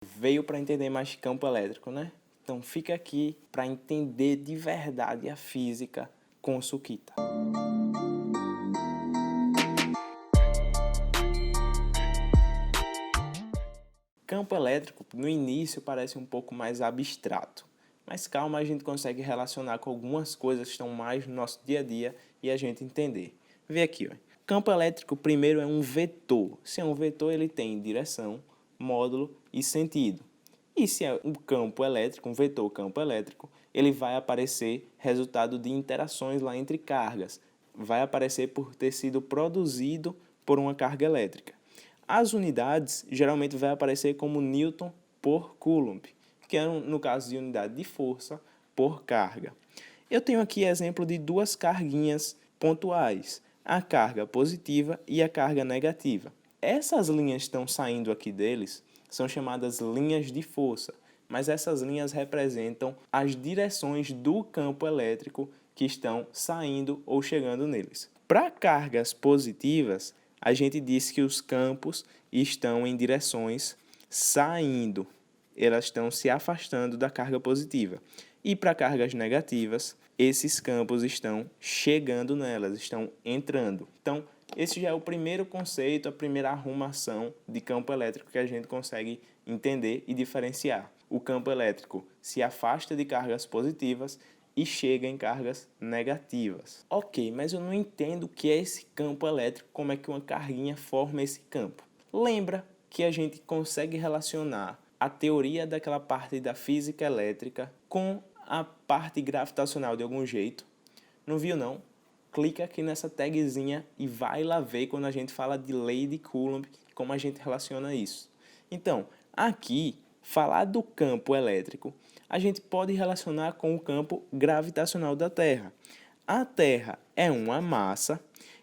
Veio para entender mais campo elétrico, né? Então fica aqui para entender de verdade a física com o Sukita. Campo elétrico, no início, parece um pouco mais abstrato. Mas calma, a gente consegue relacionar com algumas coisas que estão mais no nosso dia a dia e a gente entender. Vê aqui, ó. Campo elétrico, primeiro, é um vetor. Se é um vetor, ele tem direção, módulo e sentido. E se é um campo elétrico, um vetor campo elétrico, ele vai aparecer resultado de interações lá entre cargas. Vai aparecer por ter sido produzido por uma carga elétrica. As unidades geralmente vai aparecer como Newton por Coulomb, que é no caso de unidade de força por carga. Eu tenho aqui exemplo de duas carguinhas pontuais, a carga positiva e a carga negativa. Essas linhas que estão saindo aqui deles são chamadas linhas de força, mas essas linhas representam as direções do campo elétrico que estão saindo ou chegando neles. Para cargas positivas, a gente diz que os campos estão em direções saindo, elas estão se afastando da carga positiva. E para cargas negativas, esses campos estão chegando nelas, estão entrando. Então, esse já é o primeiro conceito, a primeira arrumação de campo elétrico que a gente consegue entender e diferenciar. O campo elétrico se afasta de cargas positivas e chega em cargas negativas. Ok, mas eu não entendo o que é esse campo elétrico, como é que uma carguinha forma esse campo. Lembra que a gente consegue relacionar a teoria daquela parte da física elétrica com a parte gravitacional de algum jeito? Não viu não? Clica aqui nessa tagzinha e vai lá ver quando a gente fala de lei de Coulomb, como a gente relaciona isso. Então, aqui, falar do campo elétrico, a gente pode relacionar com o campo gravitacional da Terra. A Terra é uma massa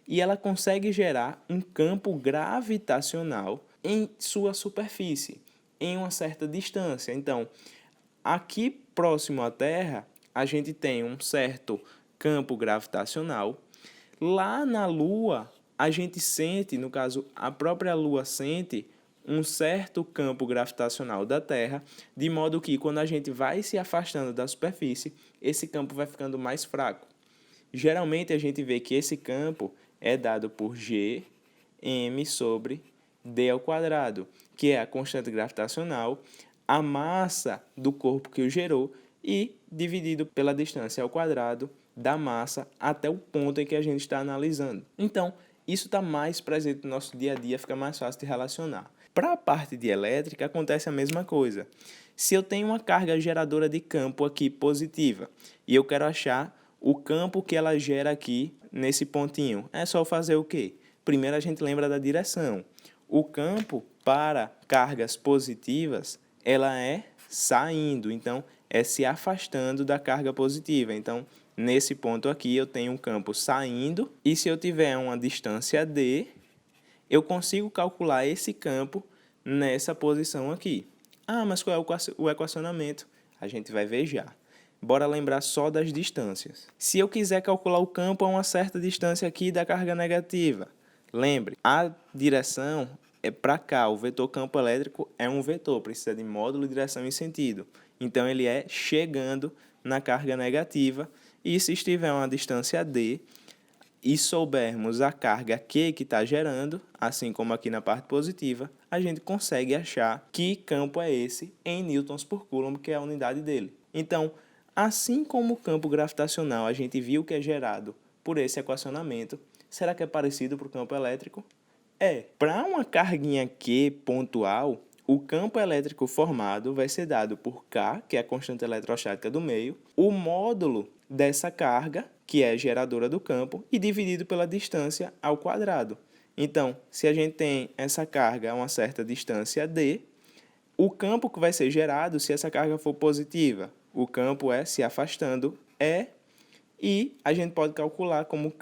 e ela consegue gerar um campo gravitacional em sua superfície, em uma certa distância. Então, aqui próximo à Terra, a gente tem um certo campo gravitacional. Lá na Lua, a gente sente, no caso, a própria Lua sente um certo campo gravitacional da Terra, de modo que quando a gente vai se afastando da superfície, esse campo vai ficando mais fraco. Geralmente a gente vê que esse campo é dado por G m sobre d ao quadrado, que é a constante gravitacional, a massa do corpo que o gerou e dividido pela distância ao quadrado da massa até o ponto em que a gente está analisando. Então, isso está mais presente no nosso dia a dia, fica mais fácil de relacionar. Para a parte de elétrica, acontece a mesma coisa. Se eu tenho uma carga geradora de campo aqui positiva e eu quero achar o campo que ela gera aqui nesse pontinho, é só fazer o quê? Primeiro a gente lembra da direção. O campo para cargas positivas, ela é saindo, então é se afastando da carga positiva. Então, nesse ponto aqui eu tenho um campo saindo e se eu tiver uma distância d, eu consigo calcular esse campo nessa posição aqui. Ah, mas qual é o equacionamento? A gente vai ver já. Bora lembrar só das distâncias. Se eu quiser calcular o campo a uma certa distância aqui da carga negativa, lembre, a direção é para cá. O vetor campo elétrico é um vetor, precisa de módulo, direção e sentido. Então, ele é chegando na carga negativa. E se estiver a uma distância d, e soubermos a carga Q que está gerando, assim como aqui na parte positiva, a gente consegue achar que campo é esse em newtons por coulomb, que é a unidade dele. Então, assim como o campo gravitacional a gente viu que é gerado por esse equacionamento, será que é parecido para o campo elétrico? É. Para uma carguinha Q pontual, o campo elétrico formado vai ser dado por K, que é a constante eletrostática do meio, o módulo dessa carga, que é a geradora do campo, e dividido pela distância ao quadrado. Então, se a gente tem essa carga a uma certa distância d, o campo que vai ser gerado, se essa carga for positiva, o campo é se afastando, e a gente pode calcular como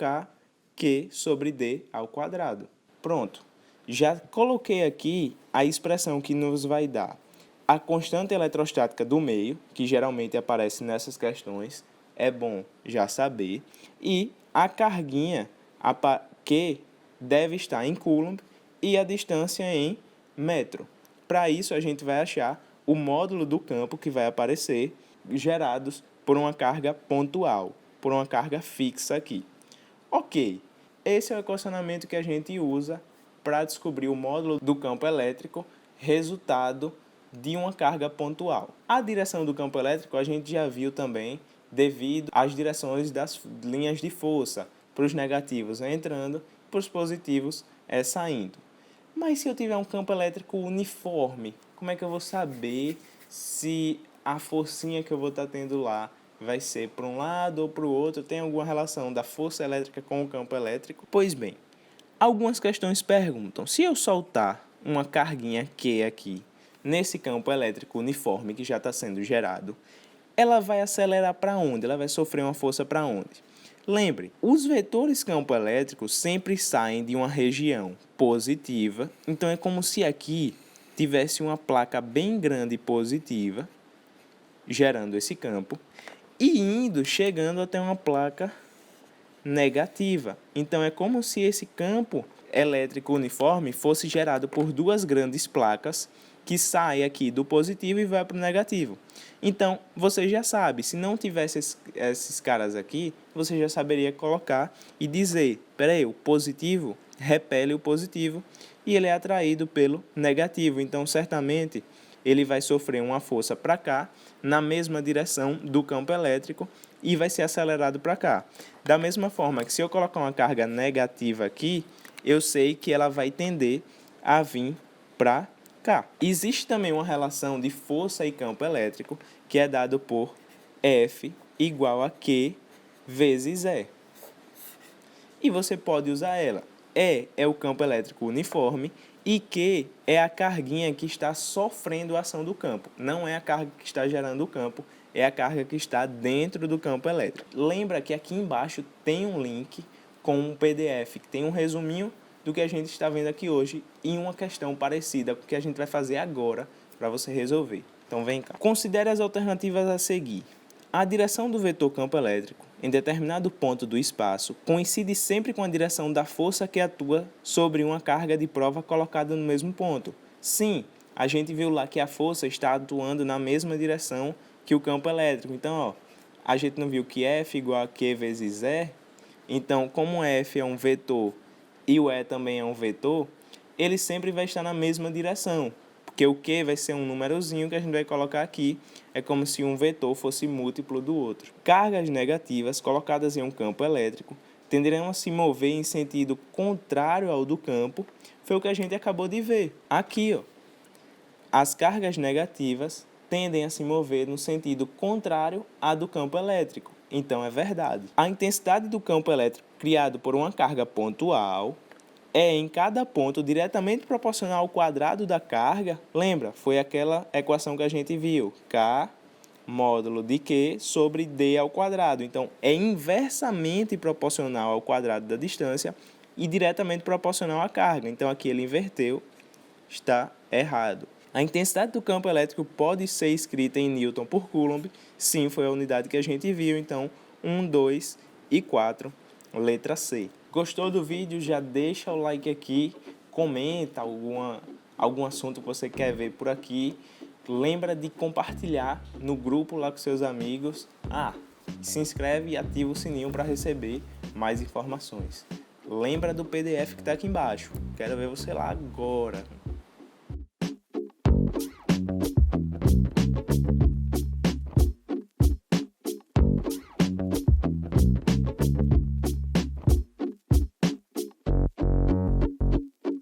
Q sobre d ao quadrado. Pronto. Já coloquei aqui a expressão que nos vai dar a constante eletrostática do meio, que geralmente aparece nessas questões, é bom já saber, e a carguinha Q deve estar em coulomb e a distância em metro. Para isso, a gente vai achar o módulo do campo que vai aparecer gerados por uma carga pontual, por uma carga fixa aqui. Ok, esse é o equacionamento que a gente usa para descobrir o módulo do campo elétrico, resultado de uma carga pontual. A direção do campo elétrico a gente já viu também devido às direções das linhas de força, para os negativos entrando, para os positivos saindo. Mas se eu tiver um campo elétrico uniforme, como é que eu vou saber se a forcinha que eu vou estar tendo lá vai ser para um lado ou para o outro? Tem alguma relação da força elétrica com o campo elétrico? Pois bem, algumas questões perguntam, se eu soltar uma carguinha Q aqui, nesse campo elétrico uniforme que já está sendo gerado, ela vai acelerar para onde? Ela vai sofrer uma força para onde? Lembre, os vetores campo elétrico sempre saem de uma região positiva, então é como se aqui tivesse uma placa bem grande positiva, gerando esse campo, e chegando até uma placa negativa. Então é como se esse campo elétrico uniforme fosse gerado por duas grandes placas que saem aqui do positivo e vai para o negativo. Então, você já sabe, se não tivesse esses caras aqui, você já saberia colocar e dizer, peraí, o positivo repele o positivo e ele é atraído pelo negativo. Então, certamente, ele vai sofrer uma força para cá, na mesma direção do campo elétrico, e vai ser acelerado para cá. Da mesma forma que se eu colocar uma carga negativa aqui, eu sei que ela vai tender a vir para cá. Existe também uma relação de força e campo elétrico que é dado por F igual a Q vezes E. E você pode usar ela. E é o campo elétrico uniforme e Q é a carguinha que está sofrendo a ação do campo. Não é a carga que está gerando o campo, é a carga que está dentro do campo elétrico. Lembra que aqui embaixo tem um link com um PDF, que tem um resuminho do que a gente está vendo aqui hoje e uma questão parecida com o que a gente vai fazer agora para você resolver. Então vem cá. Considere as alternativas a seguir. A direção do vetor campo elétrico em determinado ponto do espaço coincide sempre com a direção da força que atua sobre uma carga de prova colocada no mesmo ponto. Sim, a gente viu lá que a força está atuando na mesma direção que o campo elétrico. Então, a gente não viu que F igual a Q vezes E? Então, como F é um vetor e o E também é um vetor, ele sempre vai estar na mesma direção, porque o Q vai ser um númerozinho que a gente vai colocar aqui, é como se um vetor fosse múltiplo do outro. Cargas negativas colocadas em um campo elétrico tenderão a se mover em sentido contrário ao do campo, foi o que a gente acabou de ver. Aqui, as cargas negativas tendem a se mover no sentido contrário à do campo elétrico. Então, é verdade. A intensidade do campo elétrico criado por uma carga pontual é em cada ponto diretamente proporcional ao quadrado da carga. Lembra? Foi aquela equação que a gente viu. K módulo de Q sobre D ao quadrado. Então, é inversamente proporcional ao quadrado da distância e diretamente proporcional à carga. Então, aqui ele inverteu, está errado. A intensidade do campo elétrico pode ser escrita em Newton por Coulomb. Sim, foi a unidade que a gente viu. Então, 1, 2 e 4, letra C. Gostou do vídeo? Já deixa o like aqui, comenta algum assunto que você quer ver por aqui. Lembra de compartilhar no grupo lá com seus amigos. Se inscreve e ativa o sininho para receber mais informações. Lembra do PDF que está aqui embaixo. Quero ver você lá agora.